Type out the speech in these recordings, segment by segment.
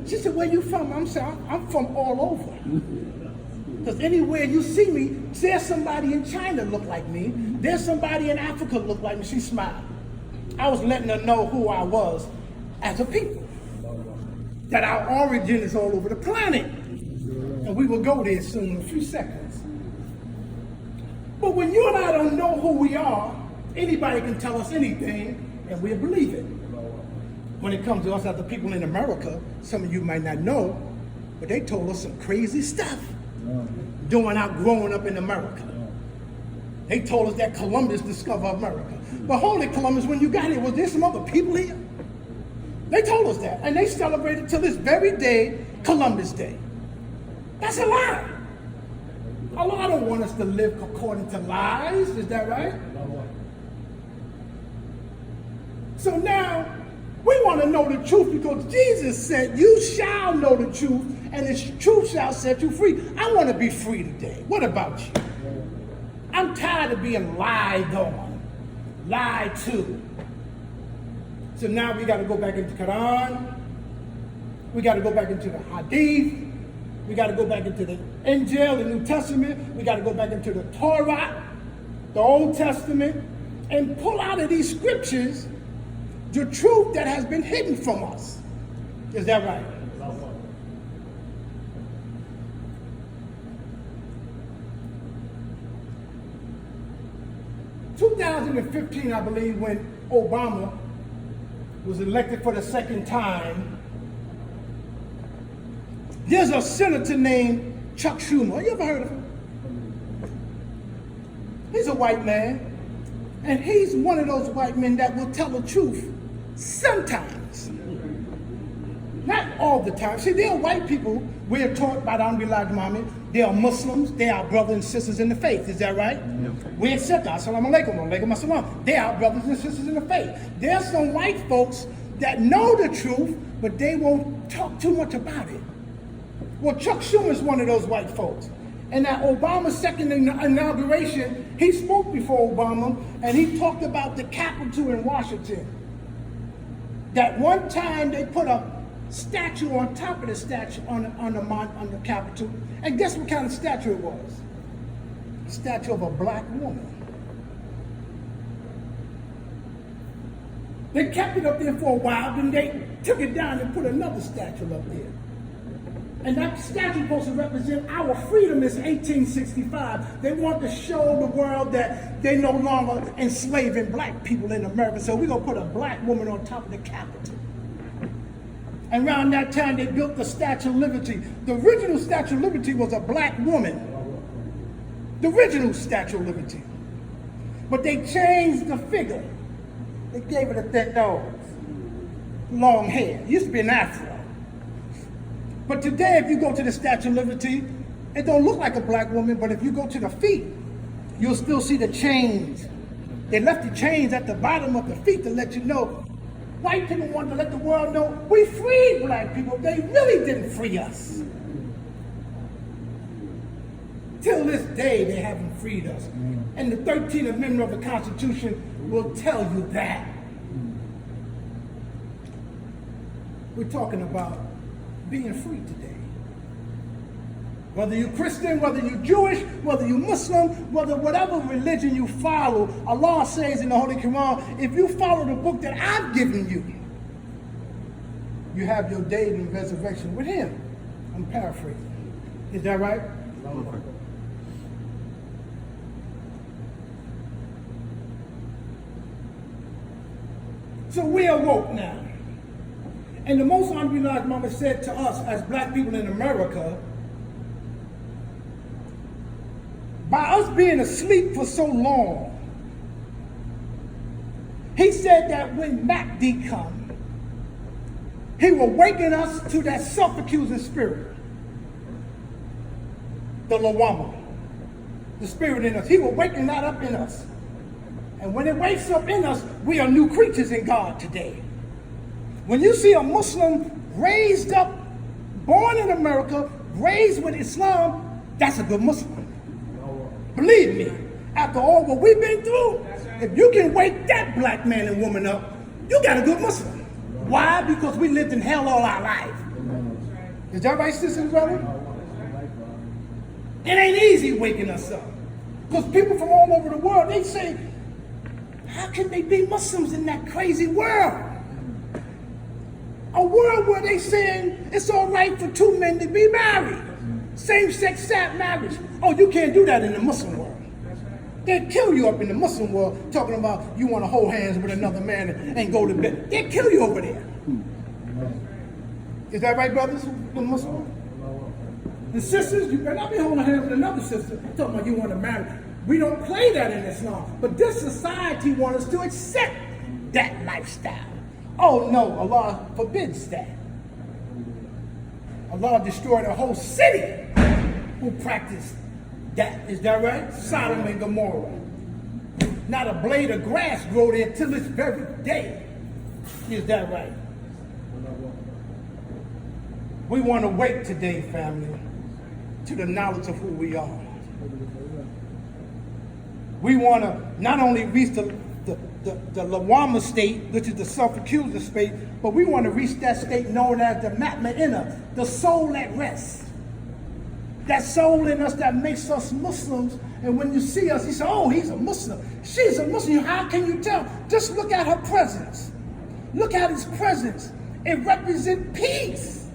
She said, where you from? I'm saying, I'm from all over. Because anywhere you see me, there's somebody in China look like me. There's somebody in Africa look like me. She smiled. I was letting her know who I was as a people. That our origin is all over the planet. And we will go there soon in a few seconds. But when you and I don't know who we are, anybody can tell us anything and we'll believe it. When it comes to us as the people in America, some of you might not know, but they told us some crazy stuff doing our growing up in America. They told us that Columbus discovered America. But holy Columbus, when you got here, was there some other people here? They told us that, and they celebrated till this very day, Columbus Day. That's a lie. Allah don't want us to live according to lies, is that right? So now, we want to know the truth because Jesus said, you shall know the truth, and the truth shall set you free. I want to be free today. What about you? I'm tired of being lied on, lied to. So now we got to go back into Quran. We got to go back into the Hadith. We got to go back into the Injil, the New Testament. We got to go back into the Torah, the Old Testament, and pull out of these scriptures the truth that has been hidden from us. Is that right? 2015, I believe, when Obama was elected for the second time, there's a senator named Chuck Schumer. You ever heard of him? He's a white man, and he's one of those white men that will tell the truth sometimes. Not all the time. See, there are white people, we're taught by the Honorable Muhammad, they are Muslims, they are brothers and sisters in the faith, is that right? We accept that. Assalamu alaikum, alaikum assalam. They are brothers and sisters in the faith. There are some white folks that know the truth, but they won't talk too much about it. Well, Chuck Schumer is one of those white folks. And at Obama's second inauguration, he spoke before Obama, and he talked about the Capitol in Washington. That one time they put a statue on top of the statue on the Capitol, and guess what kind of statue it was? A statue of a black woman. They kept it up there for a while, then they took it down and put another statue up there. And that statue is supposed to represent our freedom is 1865. They want to show the world that they no longer enslaving black people in America. So we're going to put a black woman on top of the Capitol. And around that time, they built the Statue of Liberty. The original Statue of Liberty was a black woman. The original Statue of Liberty. But they changed the figure. They gave it a thick nose, long hair. It used to be an afro. But today, if you go to the Statue of Liberty, it don't look like a black woman, but if you go to the feet, you'll still see the chains. They left the chains at the bottom of the feet to let you know. White people want to let the world know we freed black people. They really didn't free us. Till this day, they haven't freed us. And the 13th Amendment of the Constitution will tell you that. We're talking about being free today. Whether you're Christian, whether you're Jewish, whether you're Muslim, whether whatever religion you follow, Allah says in the Holy Quran, if you follow the book that I've given you, you have your day in resurrection with him. I'm paraphrasing. Is that right? So we are woke now. And the Most Honorable Muhammad said to us as black people in America, by us being asleep for so long, he said that when Mahdi come, he will waken us to that self-accusing spirit, the lawama, the spirit in us. He will waken that up in us. And when it wakes up in us, we are new creatures in God today. When you see a Muslim raised up, born in America, raised with Islam, that's a good Muslim. Believe me, after all what we've been through, if you can wake that black man and woman up, you got a good Muslim. Why? Because we lived in hell all our life. Is that right, sisters and brothers? It ain't easy waking us up. Because people from all over the world, they say, how can they be Muslims in that crazy world? A world where they saying it's all right for two men to be married. Same-sex marriage. Oh, you can't do that in the Muslim world. They'd kill you up in the Muslim world talking about you want to hold hands with another man and go to bed. They'd kill you over there. Is that right, brothers? The Muslim world? The sisters, you better not be holding hands with another sister talking about you want to marry. We don't play that in Islam. But this society wants us to accept that lifestyle. Oh no, Allah forbids that. Allah destroyed a whole city who practiced that. Is that right? Sodom and Gomorrah. Not a blade of grass grow there till this very day. Is that right? We want to wake today, family, to the knowledge of who we are. We want to not only reach the Lawama state, which is the self-accuser state, but we want to reach that state known as the Matma'inna, the soul at rest. That soul in us that makes us Muslims, and when you see us, you say, oh, he's a Muslim. She's a Muslim. How can you tell? Just look at her presence. Look at his presence. It represents peace,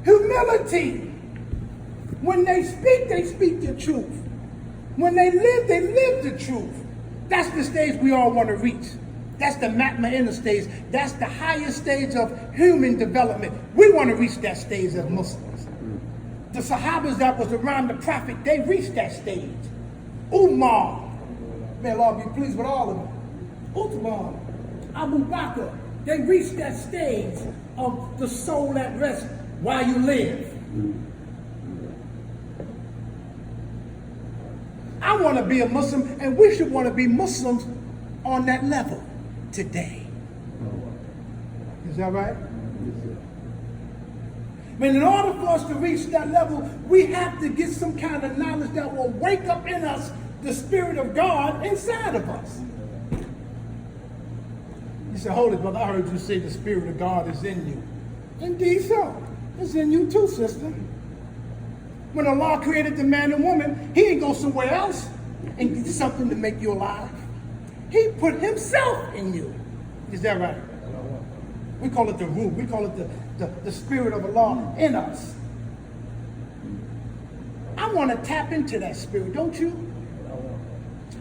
humility. When they speak the truth. When they live the truth. That's the stage we all want to reach. That's the Matma'inna stage. That's the highest stage of human development. We want to reach that stage as Muslims. The Sahabas that was around the Prophet, they reached that stage. Umar, may Allah be pleased with all of them. Uthman, Abu Bakr, they reached that stage of the soul at rest while you live. I want to be a Muslim, and we should want to be Muslims on that level today. Is that right? I mean, in order for us to reach that level, we have to get some kind of knowledge that will wake up in us the Spirit of God inside of us. You say, Holy Brother, I heard you say the Spirit of God is in you. Indeed so. It's in you too, sister. When Allah created the man and woman, he didn't go somewhere else and get something to make you alive. He put himself in you. Is that right? We call it the ruh. We call it the Spirit of Allah in us. I want to tap into that spirit, don't you?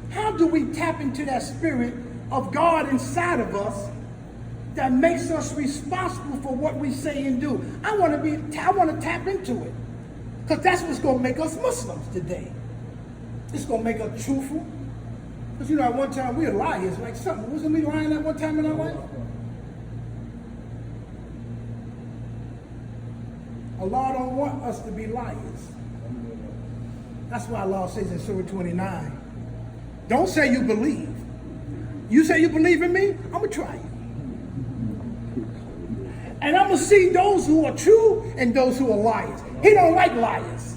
How do we tap into that spirit of God inside of us that makes us responsible for what we say and do? I want to tap into it. Because that's what's going to make us Muslims today. It's going to make us truthful. Because, at one time we were liars, like something. Wasn't we lying at one time in our life? Allah don't want us to be liars. That's why Allah says in Surah 29, don't say you believe. You say you believe in me, I'm going to try you. And I'm going to see those who are true and those who are liars. He don't like liars.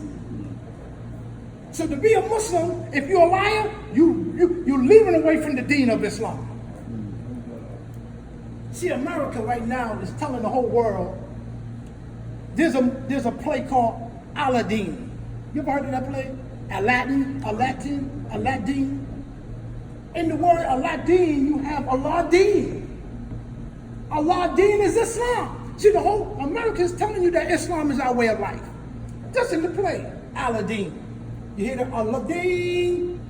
So to be a Muslim, if you're a liar, you're leaving away from the deen of Islam. See, America right now is telling the whole world, there's a play called Aladdin. You ever heard of that play? Aladdin. In the word Aladdin, you have Aladdin. Aladdin is Islam. See, the whole America is telling you that Islam is our way of life. Just in the play, Aladdin. You hear the Aladdin?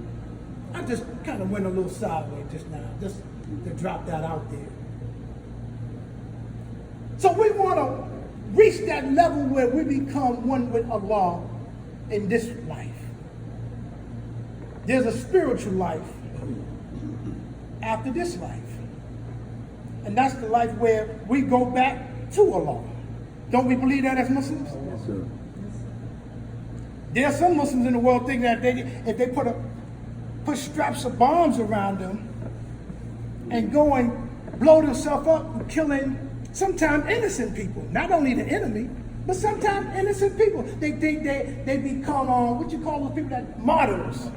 I just kind of went a little sideways just now, just to drop that out there. So we want to reach that level where we become one with Allah in this life. There's a spiritual life after this life. And that's the life where we go back to Allah. Don't we believe that as Muslims? Yes, sir. There are some Muslims in the world think that if they put straps of bombs around them and go and blow themselves up and killing sometimes innocent people, not only the enemy, but sometimes innocent people. They become, what you call those people that martyrs.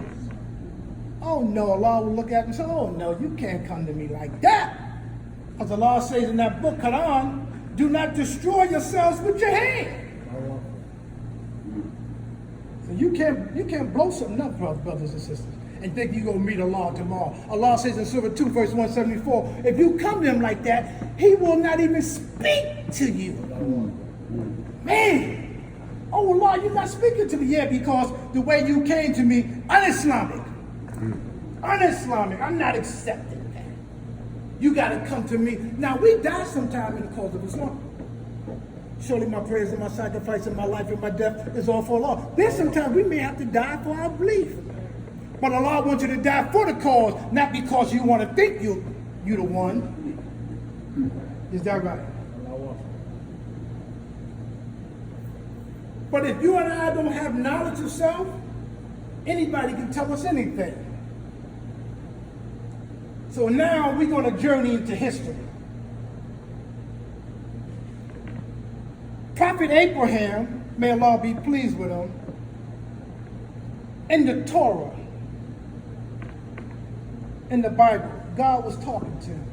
Oh no, Allah will look at them and say, oh no, you can't come to me like that. Because Allah says in that book, Quran, do not destroy yourselves with your hand. So you can't blow something up, brothers and sisters, and think you're going to meet Allah tomorrow. Allah says in Surah 2, verse 174, if you come to him like that, he will not even speak to you. Man, oh Allah, you're not speaking to me. Yeah, because the way you came to me, un-Islamic. Un-Islamic. I'm not accepting that. You got to come to me. Now, we die sometime in the cause of Islam. Surely my prayers and my sacrifice and my life and my death is all for Allah. There's sometimes we may have to die for our belief. But Allah wants you to die for the cause, not because you want to think you're the one. Is that right? But if you and I don't have knowledge of self, anybody can tell us anything. So now we're going to journey into history. Prophet Abraham, may Allah be pleased with him, in the Torah, in the Bible, God was talking to him.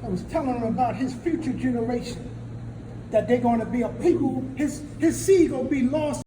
I was telling him about his future generation, that they're going to be a people, his seed going to be lost.